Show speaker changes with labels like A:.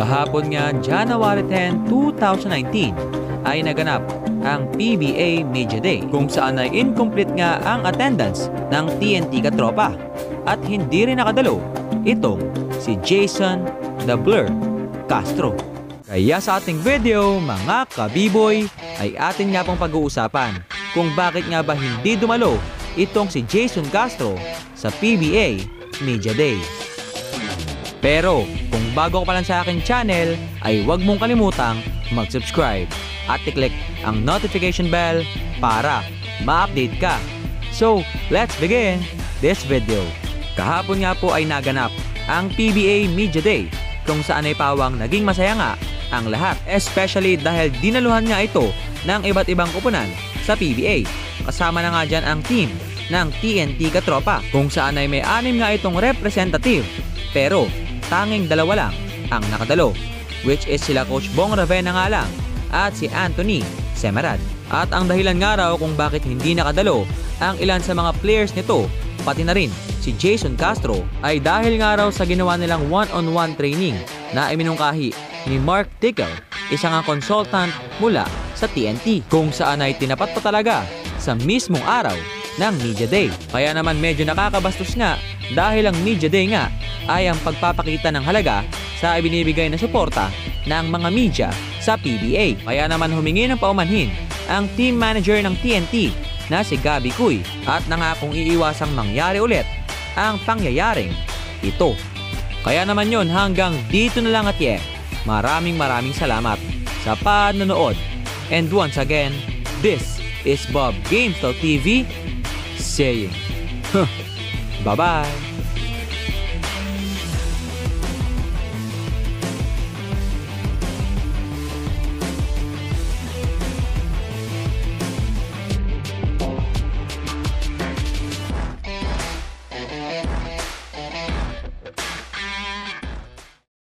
A: Kahapon nga, January 10, 2019, ay naganap ang PBA Media Day kung saan ay incomplete nga ang attendance ng TNT Katropa at hindi rin nakadalo itong si Jason The Blur Castro. Kaya sa ating video, mga kabiboy, ay atin nga pong pag-uusapan kung bakit nga ba hindi dumalo itong si Jason Castro sa PBA Media Day. Pero kung bago ka pa lang sa aking channel, ay huwag mong kalimutang mag-subscribe at i-click ang notification bell para ma-update ka. So, let's begin this video. Kahapon nga po ay naganap ang PBA Media Day kung saan ay pawang naging masaya nga ang lahat, especially dahil dinaluhan nga ito ng iba't ibang kupunan sa PBA. Kasama na nga dyan ang team ng TNT Katropa kung saan ay may 6 nga itong representative, pero tanging 2 lang ang nakadalo, which is sila Coach Bong Ravena nga lang at si Anthony Semerad. At ang dahilan nga raw kung bakit hindi nakadalo ang ilan sa mga players nito, pati na rin si Jason Castro, ay dahil nga raw sa ginawa nilang one-on-one training na iminungkahi ni Mark Tickle, isang consultant mula sa TNT, kung saan ay tinapat pa talaga sa mismong araw ng Media Day. Kaya naman medyo nakakabastos nga dahil ang Media Day nga ay ang pagpapakita ng halaga sa ibinibigay na suporta ng mga media sa PBA. Kaya naman humingi ng paumanhin ang team manager ng TNT na si Gabby Cuy at nangakong iiwasang mangyari ulit ang pangyayaring ito. Kaya naman yun, hanggang dito na lang at maraming salamat sa panonood. And once again, this is Bob Gamestyle TV saying, bye-bye!